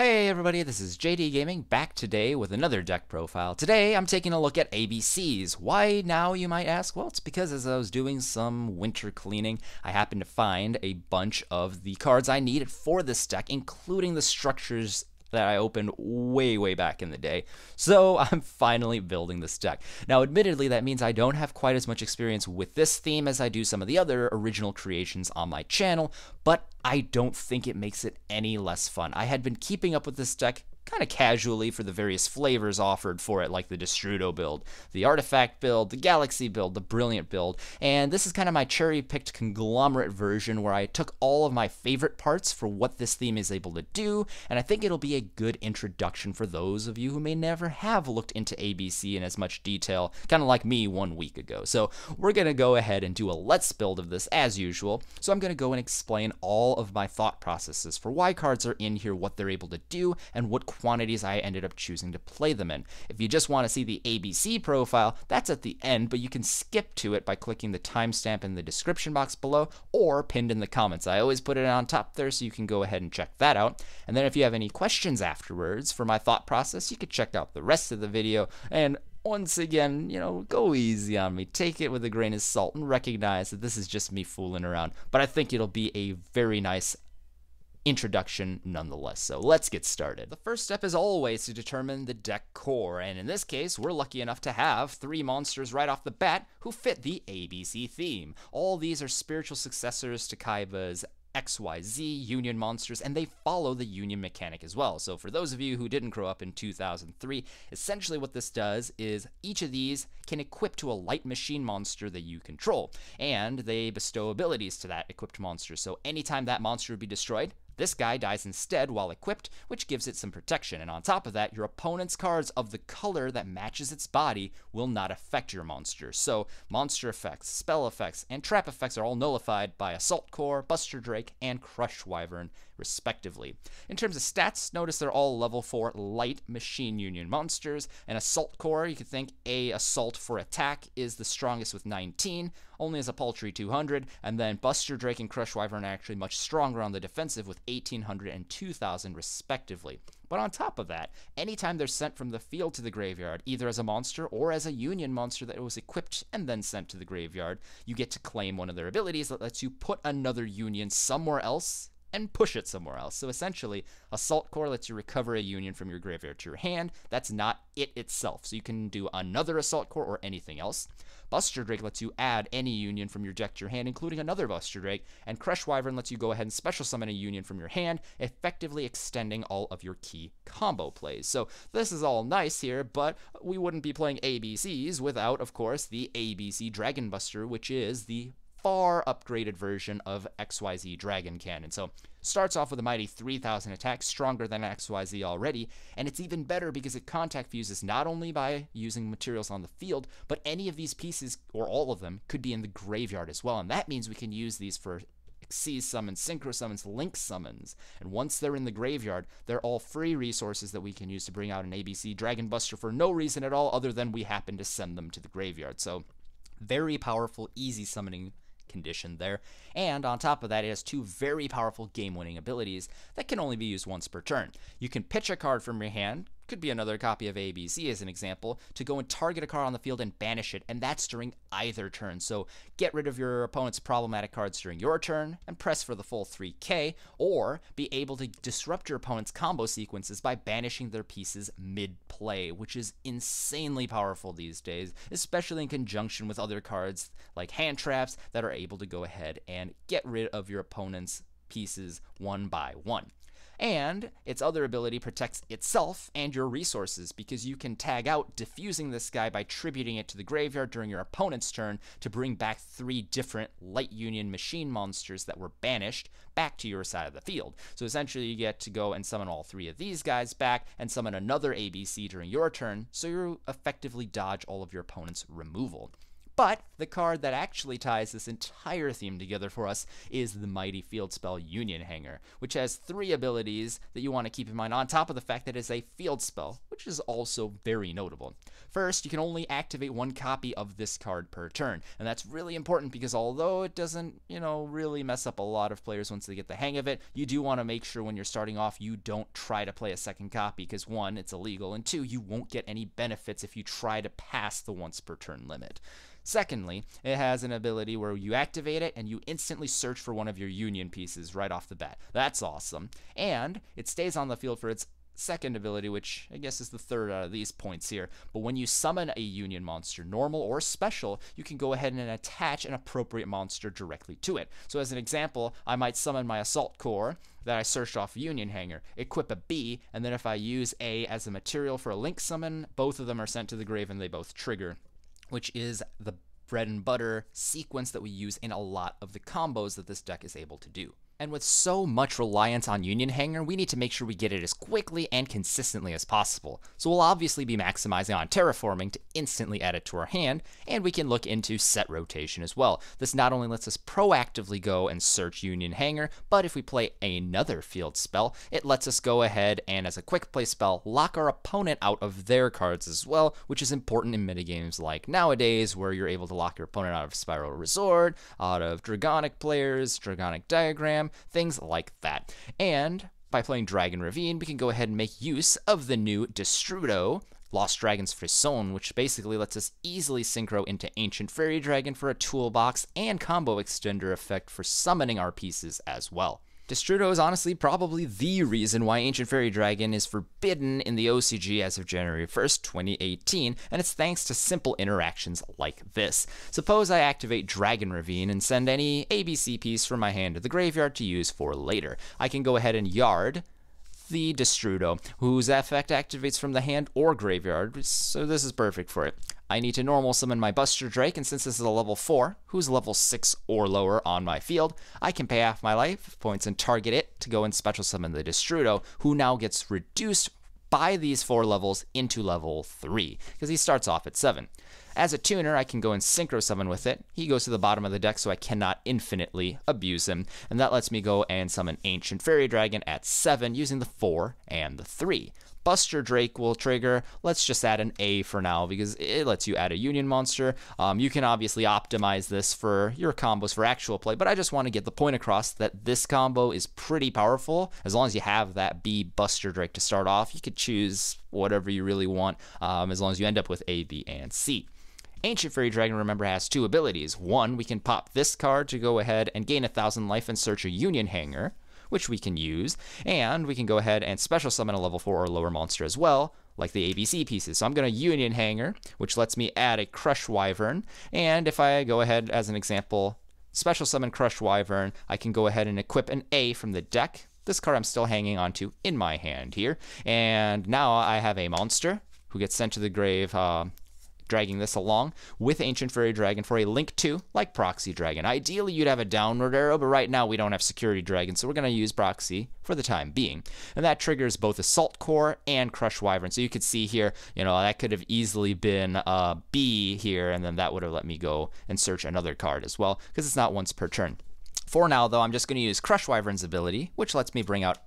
Hey everybody, this is JDGaming back today with another deck profile. Today I'm taking a look at ABCs. Why now, you might ask? Well, it's because as I was doing some winter cleaning, I happened to find a bunch of the cards I needed for this deck, including the structures that I opened way back in the day. So I'm finally building this deck. Now, admittedly, that means I don't have quite as much experience with this theme as I do some of the other original creations on my channel, but I don't think it makes it any less fun. I had been keeping up with this deck kind of casually for the various flavors offered for it, like the Destrudo build, the Artifact build, the Galaxy build, the Brilliant build, and this is kind of my cherry-picked conglomerate version where I took all of my favorite parts for what this theme is able to do, and I think it'll be a good introduction for those of you who may never have looked into ABC in as much detail, kind of like me 1 week ago. So we're going to go ahead and do a let's build of this as usual. So I'm going to go and explain all of my thought processes for why cards are in here, what they're able to do, and what quantities I ended up choosing to play them in. If you just want to see the ABC profile, that's at the end, but you can skip to it by clicking the timestamp in the description box below or pinned in the comments. I always put it on top there so you can go ahead and check that out. And then if you have any questions afterwards for my thought process, you could check out the rest of the video. And once again, go easy on me. Take it with a grain of salt and recognize that this is just me fooling around. But I think it'll be a very nice introduction nonetheless. So let's get started. The first step is always to determine the deck core, and in this case we're lucky enough to have 3 monsters right off the bat who fit the ABC theme. All these are spiritual successors to Kaiba's XYZ Union monsters, and they follow the Union mechanic as well. So for those of you who didn't grow up in 2003, essentially what this does is each of these can equip to a light machine monster that you control, and they bestow abilities to that equipped monster. So anytime that monster would be destroyed, this guy dies instead while equipped, which gives it some protection. And on top of that, your opponent's cards of the color that matches its body will not affect your monster. So monster effects, spell effects, and trap effects are all nullified by Assault Core, Buster Drake, and Crush Wyvern, respectively. In terms of stats, notice they're all level 4 light machine union monsters. And Assault Core, you could think a assault for attack is the strongest with 19, only as a paltry 200, and then Buster Drake and Crush Wyvern are actually much stronger on the defensive with 1800 and 2000 respectively. But on top of that, anytime they're sent from the field to the graveyard, either as a monster or as a union monster that was equipped and then sent to the graveyard, you get to claim one of their abilities that lets you put another union somewhere else and push it somewhere else. So essentially, Assault Core lets you recover a union from your graveyard to your hand. That's not it itself, so you can do another Assault Core or anything else. Buster Drake lets you add any union from your deck to your hand, including another Buster Drake, and Crush Wyvern lets you go ahead and special summon a union from your hand, effectively extending all of your key combo plays. So this is all nice here, but we wouldn't be playing ABCs without, of course, the ABC Dragon Buster, which is the far upgraded version of XYZ Dragon Cannon. So starts off with a mighty 3000 attack, stronger than XYZ already, and it's even better because it contact fuses not only by using materials on the field, but any of these pieces, or all of them, could be in the graveyard as well, and that means we can use these for Xyz summons, Synchro summons, Link summons, and once they're in the graveyard, they're all free resources that we can use to bring out an ABC Dragon Buster for no reason at all other than we happen to send them to the graveyard. So very powerful, easy summoning condition there, and on top of that, it has 2 very powerful game-winning abilities that can only be used once per turn. You can pitch a card from your hand, could be another copy of ABC as an example, to go and target a card on the field and banish it, and that's during either turn. So get rid of your opponent's problematic cards during your turn and press for the full 3k, or be able to disrupt your opponent's combo sequences by banishing their pieces mid-play, which is insanely powerful these days, especially in conjunction with other cards like hand traps that are able to go ahead and get rid of your opponent's pieces one by one. And its other ability protects itself and your resources, because you can tag out diffusing this guy by tributing it to the graveyard during your opponent's turn to bring back 3 different Light Union machine monsters that were banished back to your side of the field. So essentially you get to go and summon all 3 of these guys back and summon another ABC during your turn, so you effectively dodge all of your opponent's removal. But the card that actually ties this entire theme together for us is the mighty field spell Union Hanger, which has 3 abilities that you want to keep in mind, on top of the fact that it is a field spell, which is also very notable. First, you can only activate 1 copy of this card per turn, and that's really important because although it doesn't, really mess up a lot of players once they get the hang of it, you do want to make sure when you're starting off you don't try to play a second copy because 1, it's illegal, and 2, you won't get any benefits if you try to pass the once per turn limit. Secondly, it has an ability where you activate it and you instantly search for one of your Union pieces right off the bat. That's awesome. And it stays on the field for its second ability, which I guess is the third out of these points here. But when you summon a Union monster, normal or special, you can go ahead and attach an appropriate monster directly to it. So as an example, I might summon my Assault Core that I searched off Union Hanger, equip a B, and then if I use A as a material for a link summon, both of them are sent to the grave and they both trigger, which is the bread and butter sequence that we use in a lot of the combos that this deck is able to do. And with so much reliance on Union Hanger, we need to make sure we get it as quickly and consistently as possible. So we'll obviously be maximizing on terraforming to instantly add it to our hand, and we can look into set rotation as well. This not only lets us proactively go and search Union Hanger, but if we play another field spell, it lets us go ahead and as a quick play spell, lock our opponent out of their cards as well, which is important in minigames like nowadays where you're able to lock your opponent out of Spiral Resort, out of Dragonic players, Dragonic Diagram, things like that. And by playing Dragon Ravine, we can go ahead and make use of the new Destrudo, Lost Dragon's Frisson, which basically lets us easily synchro into Ancient Fairy Dragon for a toolbox and combo extender effect for summoning our pieces as well. Destrudo is honestly probably the reason why Ancient Fairy Dragon is forbidden in the OCG as of January 1st, 2018, and it's thanks to simple interactions like this. Suppose I activate Dragon Ravine and send any ABC piece from my hand to the graveyard to use for later. I can go ahead and yard the Destrudo, whose effect activates from the hand or graveyard, so this is perfect for it. I need to normal summon my Buster Drake, and since this is a level 4, who's level 6 or lower on my field, I can pay half my life points and target it to go and special summon the Destrudo, who now gets reduced by these 4 levels into level 3, because he starts off at 7. As a tuner, I can go and synchro summon with it. He goes to the bottom of the deck, so I cannot infinitely abuse him, and that lets me go and summon Ancient Fairy Dragon at 7 using the 4 and the 3. Buster Drake will trigger. Let's just add an A for now because it lets you add a Union monster. You can obviously optimize this for your combos for actual play, but I just want to get the point across that this combo is pretty powerful. As long as you have that B Buster Drake to start off, you could choose whatever you really want as long as you end up with A, B, and C. Ancient Fairy Dragon, remember, has 2 abilities. 1, we can pop this card to go ahead and gain 1,000 life and search a Union Hanger, which we can use, and we can go ahead and special summon a level 4 or lower monster as well, like the ABC pieces. So I'm going to Union Hanger, which lets me add a Crush Wyvern, and if I go ahead, as an example, special summon Crush Wyvern, I can go ahead and equip an A from the deck. This card I'm still hanging on to in my hand here, and now I have a monster who gets sent to the grave, dragging this along with Ancient Fairy Dragon for a link 2, like Proxy Dragon. Ideally, you'd have a downward arrow, but right now we don't have Security Dragon, so we're going to use Proxy for the time being. And that triggers both Assault Core and Crush Wyvern. So you could see here, that could have easily been B here, and then that would have let me go and search another card as well, because it's not once per turn. For now, though, I'm just going to use Crush Wyvern's ability, which lets me bring out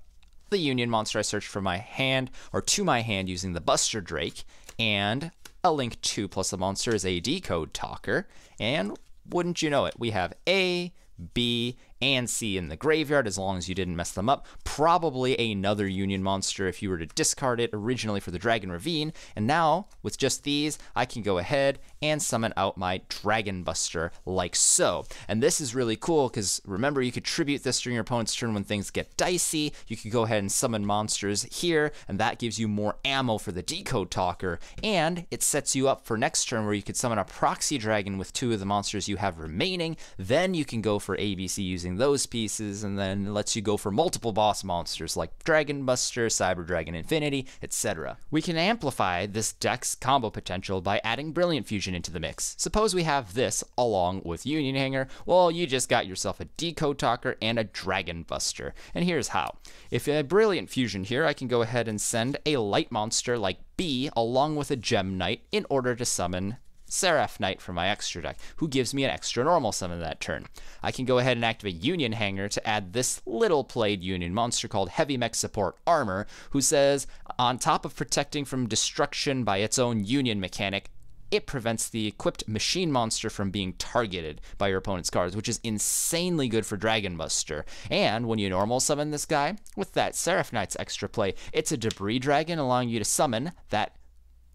the Union monster I searched from my hand, or to my hand using the Buster Drake, and a link 2 plus a monster is a decode talker, and wouldn't you know it, we have A, B, and C in the graveyard as long as you didn't mess them up. Probably another Union monster if you were to discard it originally for the Dragon Ravine. And now, with just these, I can go ahead and summon out my Dragon Buster like so. And this is really cool because remember, you could tribute this during your opponent's turn when things get dicey. You could go ahead and summon monsters here, and that gives you more ammo for the Decode Talker. And it sets you up for next turn where you could summon a Proxy Dragon with 2 of the monsters you have remaining. Then you can go for ABC using those pieces, and then it lets you go for multiple boss monsters like Dragon Buster, Cyber Dragon Infinity, etc. We can amplify this deck's combo potential by adding Brilliant Fusion into the mix. Suppose we have this along with Union Hanger. Well, you just got yourself a Decode Talker and a Dragon Buster. And here's how. If I have Brilliant Fusion here, I can go ahead and send a light monster like B along with a Gem Knight in order to summon Seraph Knight from my extra deck, who gives me an extra normal summon that turn. I can go ahead and activate Union Hanger to add this little played Union monster called Heavy Mech Support Armor, who says, on top of protecting from destruction by its own Union mechanic, it prevents the equipped machine monster from being targeted by your opponent's cards, which is insanely good for Dragon Buster. And when you normal summon this guy, with that Seraph Knight's extra play, it's a debris dragon allowing you to summon that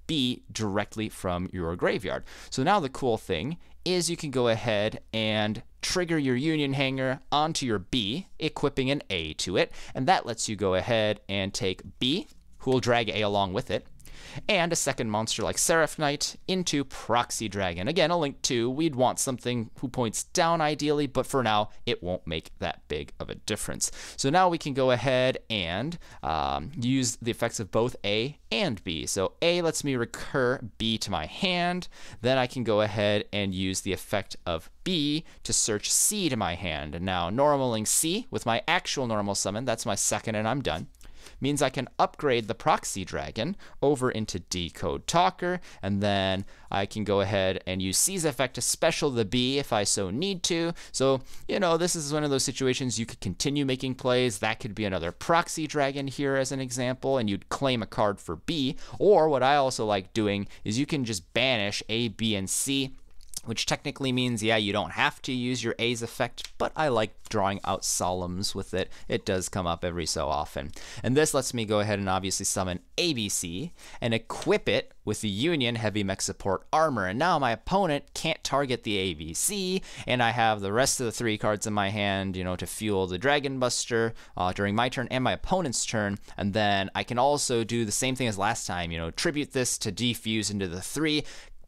B directly from your graveyard. So now the cool thing is you can go ahead and trigger your Union Hanger onto your B, equipping an A to it, and that lets you go ahead and take B, who will drag A along with it, and a second monster like Seraph Knight into Proxy Dragon. Again, a link 2. We'd want something who points down ideally, but for now, it won't make that big of a difference. So now we can go ahead and use the effects of both A and B. So A lets me recur B to my hand. Then I can go ahead and use the effect of B to search C to my hand. And now normaling C with my actual normal summon, that's my second and I'm done, means I can upgrade the Proxy Dragon over into Decode Talker, and then I can go ahead and use C's effect to special the B if I so need to. So, you know, this is one of those situations you could continue making plays. That could be another Proxy Dragon here as an example, and you'd claim a card for B. Or what I also like doing is you can just banish A, B, and C, which technically means, yeah, you don't have to use your A's effect, but I like drawing out Solemns with it. It does come up every so often. And this lets me go ahead and obviously summon ABC and equip it with the Union Heavy Mech Support Armor. And now my opponent can't target the ABC, and I have the rest of the 3 cards in my hand, you know, to fuel the Dragon Buster during my turn and my opponent's turn. And then I can also do the same thing as last time, you know, tribute this to defuse into the 3,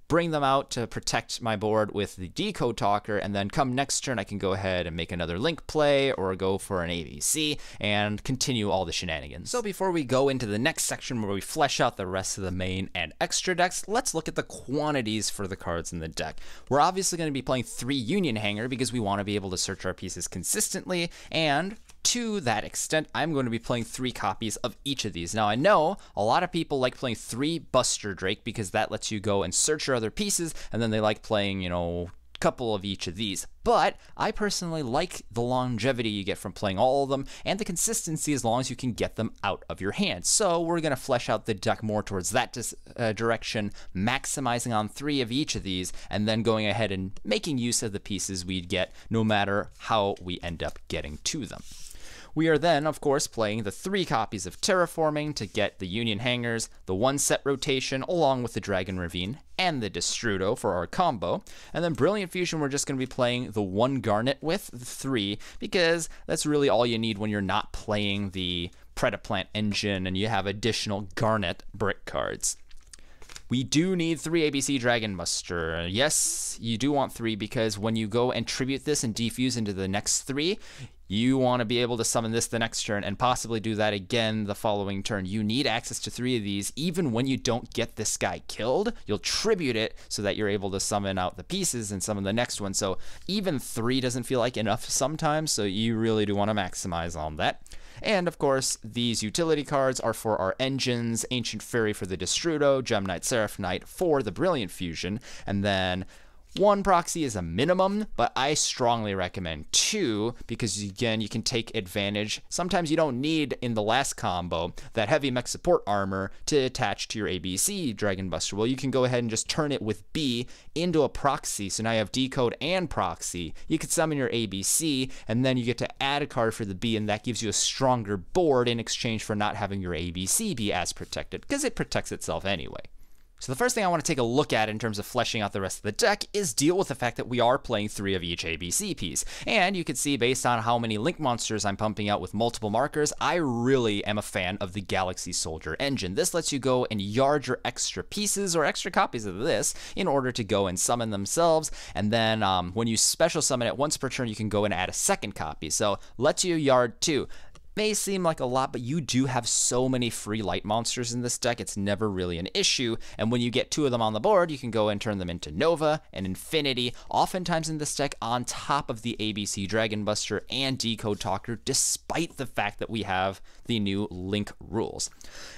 bring them out to protect my board with the Decode Talker, and then come next turn I can go ahead and make another Link play or go for an ABC and continue all the shenanigans. So before we go into the next section where we flesh out the rest of the main and extra decks, let's look at the quantities for the cards in the deck. We're obviously going to be playing 3 Union Hanger because we want to be able to search our pieces consistently, and to that extent, I'm going to be playing 3 copies of each of these. Now, I know a lot of people like playing 3 Buster Drake because that lets you go and search your other pieces, and then they like playing, you know, a couple of each of these. But I personally like the longevity you get from playing all of them, and the consistency as long as you can get them out of your hand. So we're going to flesh out the deck more towards that direction, maximizing on 3 of each of these, and then going ahead and making use of the pieces we'd get no matter how we end up getting to them. We are then, of course, playing the 3 copies of Terraforming to get the Union Hangers, the 1 set rotation along with the Dragon Ravine, and the Destrudo for our combo. And then Brilliant Fusion we're just going to be playing the 1 Garnet with the 3, because that's really all you need when you're not playing the Predaplant engine and you have additional Garnet brick cards. We do need 3 ABC Dragon Buster. Yes, you do want 3 because when you go and tribute this and defuse into the next 3, you want to be able to summon this the next turn and possibly do that again the following turn. You need access to 3 of these. Even when you don't get this guy killed, you'll tribute it so that you're able to summon out the pieces and summon the next one. So even 3 doesn't feel like enough sometimes, so you really do want to maximize on that. And of course, these utility cards are for our engines, Ancient Fairy for the Destrudo, Gem Knight, Seraph Knight for the Brilliant Fusion, and then 1 proxy is a minimum, but I strongly recommend 2 because, again, you can take advantage. Sometimes you don't need, in the last combo, that Heavy Mech Support Armor to attach to your ABC Dragon Buster. Well, you can go ahead and just turn it with B into a proxy, so now you have Decode and Proxy. You could summon your ABC, and then you get to add a card for the B, and that gives you a stronger board in exchange for not having your ABC be as protected, because it protects itself anyway. So the first thing I want to take a look at in terms of fleshing out the rest of the deck is deal with the fact that we are playing 3 of each ABC piece. And you can see based on how many Link monsters I'm pumping out with multiple markers, I really am a fan of the Galaxy Soldier engine. This lets you go and yard your extra pieces or extra copies of this in order to go and summon themselves. And then when you special summon it once per turn, you can go and add a second copy. So lets you yard 2. May seem like a lot, but you do have so many free light monsters in this deck, it's never really an issue. And when you get 2 of them on the board, you can go and turn them into Nova and Infinity, oftentimes in this deck on top of the ABC Dragon Buster and Decode Talker, despite the fact that we have the new Link rules.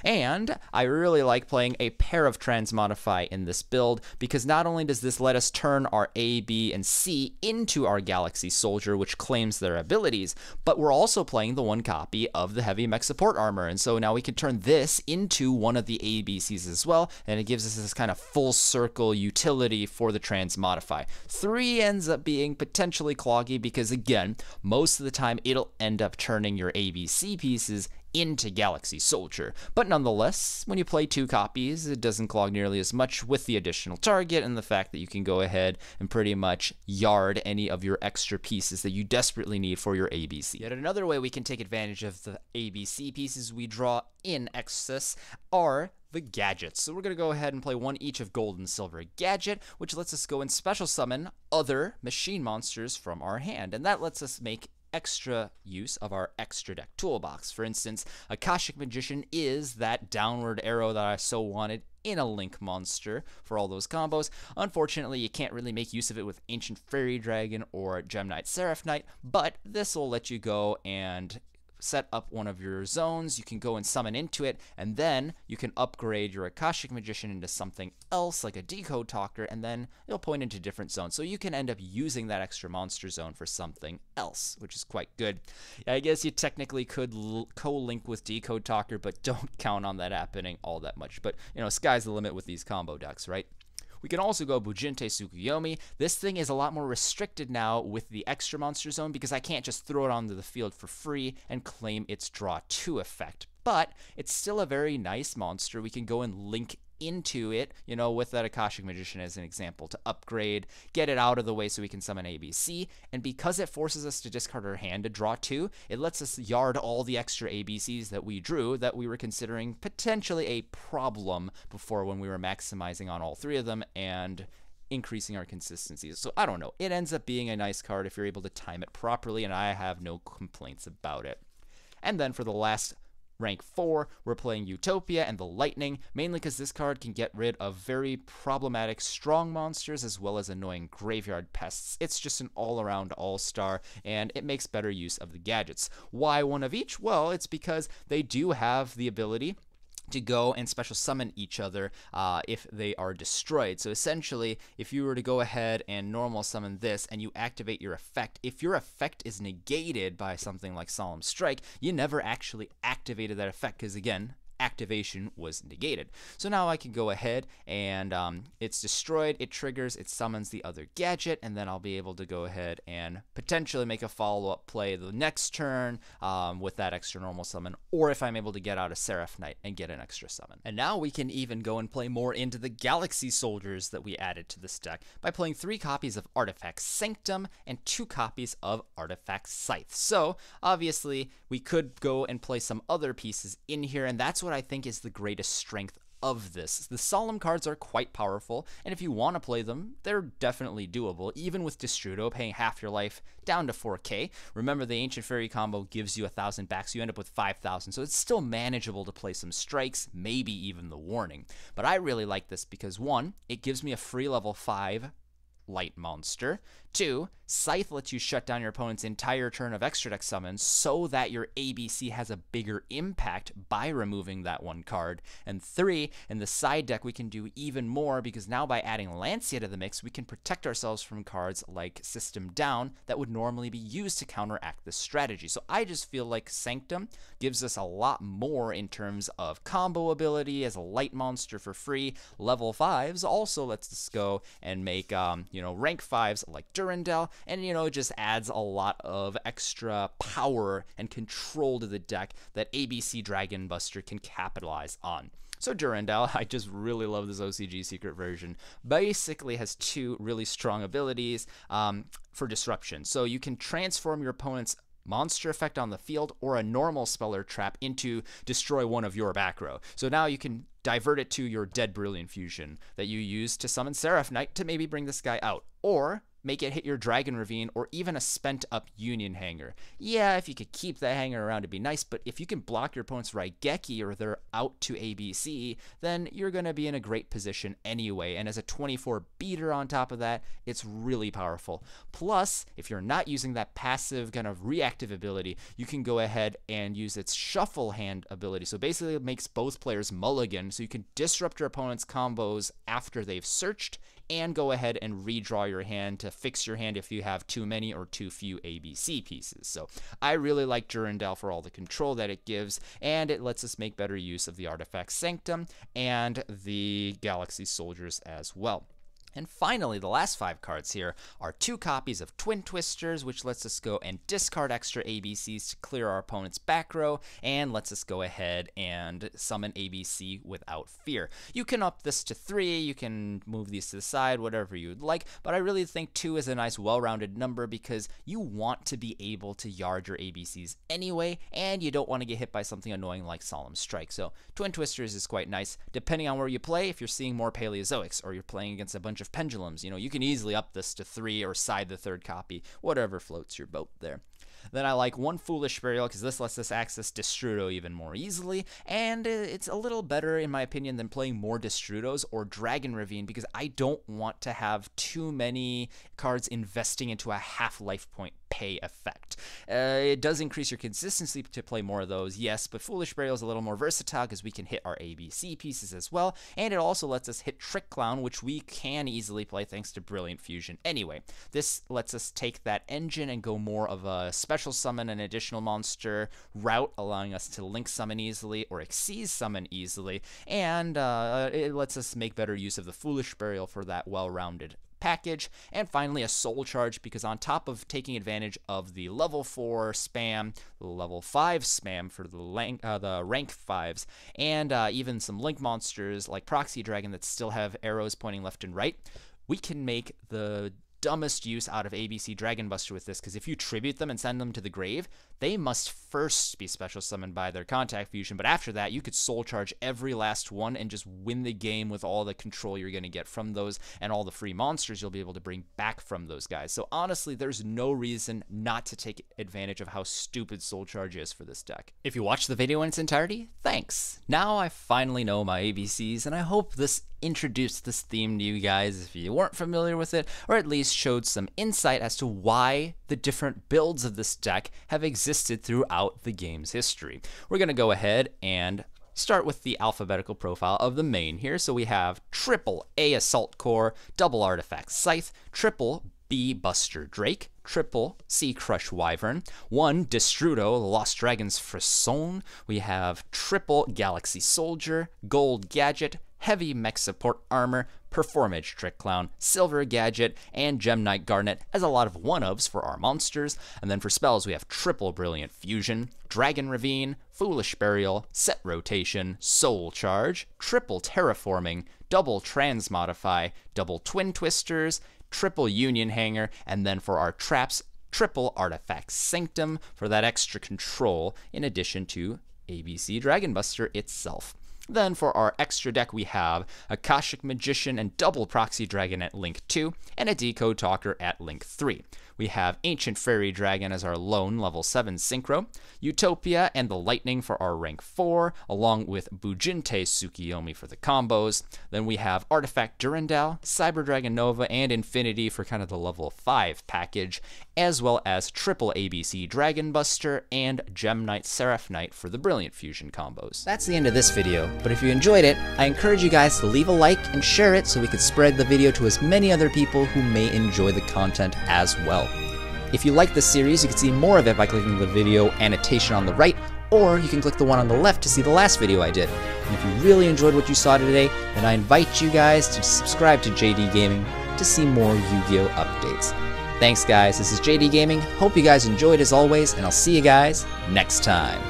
And I really like playing a pair of Transmodify in this build, because not only does this let us turn our A, B, and C into our Galaxy Soldier, which claims their abilities, but we're also playing the 1 copy of the Heavy Mech Support Armor, and so now we can turn this into one of the ABCs as well, and it gives us this kind of full circle utility for the Transmodify. 3 ends up being potentially cloggy because, again, most of the time it'll end up turning your ABC pieces into Galaxy Soldier. But nonetheless, when you play 2 copies, it doesn't clog nearly as much with the additional target and the fact that you can go ahead and pretty much yard any of your extra pieces that you desperately need for your ABC. Yet another way we can take advantage of the ABC pieces we draw in excess are the gadgets. So we're going to go ahead and play 1 each of Gold and Silver Gadget, which lets us go and special summon other machine monsters from our hand, and that lets us make extra use of our extra deck toolbox. For instance, Akashic Magician is that downward arrow that I so wanted in a Link monster for all those combos. Unfortunately, you can't really make use of it with Ancient Fairy Dragon or Gem Knight Seraph Knight, but this will let you go and set up one of your zones. You can go and summon into it, and then you can upgrade your Akashic Magician into something else like a Decode Talker, and then it'll point into different zones. So you can end up using that extra monster zone for something else, which is quite good. I guess you technically could co-link with Decode Talker, but don't count on that happening all that much. But, you know, sky's the limit with these combo decks, right? We can also go Bujinte Tsukuyomi. This thing is a lot more restricted now with the extra monster zone because I can't just throw it onto the field for free and claim its draw 2 effect. But it's still a very nice monster. We can go and link into it, you know, with that Akashic Magician as an example, to upgrade, get it out of the way so we can summon ABC, and because it forces us to discard our hand to draw 2, it lets us yard all the extra ABCs that we drew that we were considering potentially a problem before when we were maximizing on all 3 of them and increasing our consistency. So I don't know, it ends up being a nice card if you're able to time it properly, and I have no complaints about it. And then for the last rank 4, we're playing Utopia and the Lightning, mainly because this card can get rid of very problematic strong monsters as well as annoying graveyard pests. It's just an all-around all-star, and it makes better use of the gadgets. Why 1 of each? Well, it's because they do have the ability to go and special summon each other if they are destroyed. So essentially, if you were to go ahead and normal summon this and you activate your effect, if your effect is negated by something like Solemn Strike, you never actually activated that effect because, again, activation was negated. So now I can go ahead and it's destroyed, it triggers, it summons the other gadget, and then I'll be able to go ahead and potentially make a follow-up play the next turn with that extra normal summon, or if I'm able to get out a Seraph Knight and get an extra summon. And now we can even go and play more into the Galaxy Soldiers that we added to this deck by playing 3 copies of Artifact Sanctum and 2 copies of Artifact Scythe. So obviously we could go and play some other pieces in here, and that's what I think is the greatest strength of this. The Solemn cards are quite powerful, and if you want to play them, they're definitely doable, even with Destrudo paying half your life down to 4k. Remember, the Ancient Fairy combo gives you 1,000 back, so you end up with 5,000, so it's still manageable to play some strikes, maybe even the Warning. But I really like this because, 1, it gives me a free level 5 light monster. 2, Scythe lets you shut down your opponent's entire turn of extra deck summons so that your ABC has a bigger impact by removing that 1 card. And 3, in the side deck we can do even more because now by adding Lancia to the mix, we can protect ourselves from cards like System Down that would normally be used to counteract this strategy. So I just feel like Sanctum gives us a lot more in terms of combo ability as a light monster for free. Level 5s also lets us go and make rank 5s like Durandal, and it just adds a lot of extra power and control to the deck that ABC Dragon Buster can capitalize on. So Durandal, I just really love this OCG secret version, basically has 2 really strong abilities for disruption. So you can transform your opponent's monster effect on the field or a normal spell or trap into destroy one of your back row. So now you can divert it to your Dead Brilliant Fusion that you use to summon Seraph Knight to maybe bring this guy out. Or make it hit your Dragon Ravine or even a spent up Union Hanger. Yeah, if you could keep that hanger around, it'd be nice, but if you can block your opponent's Raigeki or they're out to ABC, then you're going to be in a great position anyway. And as a 24 beater on top of that, it's really powerful. Plus, if you're not using that passive kind of reactive ability, you can go ahead and use its shuffle hand ability. So basically it makes both players mulligan, so you can disrupt your opponent's combos after they've searched and go ahead and redraw your hand to fix your hand if you have too many or too few ABC pieces. So I really like Durandal for all the control that it gives, and it lets us make better use of the Artifact Sanctum and the Galaxy Soldiers as well. And finally, the last 5 cards here are 2 copies of Twin Twisters, which lets us go and discard extra ABCs to clear our opponent's back row, and lets us go ahead and summon ABC without fear. You can up this to 3, you can move these to the side, whatever you'd like, but I really think 2 is a nice well-rounded number because you want to be able to yard your ABCs anyway, and you don't want to get hit by something annoying like Solemn Strike. So Twin Twisters is quite nice. Depending on where you play, if you're seeing more Paleozoics or you're playing against a bunch of pendulums, you can easily up this to 3 or side the 3rd copy, whatever floats your boat there. Then I like 1 Foolish Burial because this lets us access Destrudo even more easily, and it's a little better in my opinion than playing more Destrudos or Dragon Ravine because I don't want to have too many cards investing into a half life point pay effect. It does increase your consistency to play more of those, yes, but Foolish Burial is a little more versatile because we can hit our ABC pieces as well, and it also lets us hit Trick Clown, which we can easily play thanks to Brilliant Fusion anyway. This lets us take that engine and go more of a special summon an additional monster route, allowing us to link summon easily or exceed summon easily, and it lets us make better use of the Foolish Burial for that well-rounded package. And finally, a Soul Charge, because on top of taking advantage of the level 4 spam, the level 5 spam for the rank 5s, and even some link monsters like Proxy Dragon that still have arrows pointing left and right, we can make the dumbest use out of ABC Dragon Buster with this, because if you tribute them and send them to the grave, they must first be special summoned by their contact fusion, but after that you could soul charge every last one and just win the game with all the control you're going to get from those and all the free monsters you'll be able to bring back from those guys. So honestly, there's no reason not to take advantage of how stupid soul charge is for this deck. If you watched the video in its entirety, thanks. Now I finally know my ABCs, and I hope this introduced this theme to you guys if you weren't familiar with it, or at least showed some insight as to why the different builds of this deck have existed throughout the game's history. We're going to go ahead and start with the alphabetical profile of the main here. So we have triple A Assault Core, double Artifact Scythe, triple B Buster Drake, triple C Crush Wyvern, 1 Destrudo, the Lost Dragon's Frisson. We have triple Galaxy Soldier, Gold Gadget, Heavy Mech Support Armor, Performage Trick Clown, Silver Gadget, and Gem Knight Garnet as a lot of one-ofs for our monsters. And then for spells, we have triple Brilliant Fusion, Dragon Ravine, Foolish Burial, Set Rotation, Soul Charge, triple Terraforming, double Transmodify, double Twin Twisters, triple Union Hanger, and then for our traps, triple Artifact Sanctum for that extra control, in addition to ABC Dragon Buster itself. Then for our extra deck, we have Akashic Magician and double Proxy Dragon at link 2, and a Decode Talker at link 3. We have Ancient Fairy Dragon as our lone level 7 Synchro, Utopia and the Lightning for our rank 4, along with Bujinte Tsukiyomi for the combos. Then we have Artifact Durandal, Cyber Dragon Nova, and Infinity for kind of the level 5 package, as well as triple ABC Dragon Buster and Gem Knight Seraph Knight for the Brilliant Fusion combos. That's the end of this video, but if you enjoyed it, I encourage you guys to leave a like and share it so we could spread the video to as many other people who may enjoy the content as well. If you like this series, you can see more of it by clicking the video annotation on the right, or you can click the one on the left to see the last video I did. And if you really enjoyed what you saw today, then I invite you guys to subscribe to JDGaming to see more Yu-Gi-Oh! Updates. Thanks guys, this is JDGaming, hope you guys enjoyed as always, and I'll see you guys next time.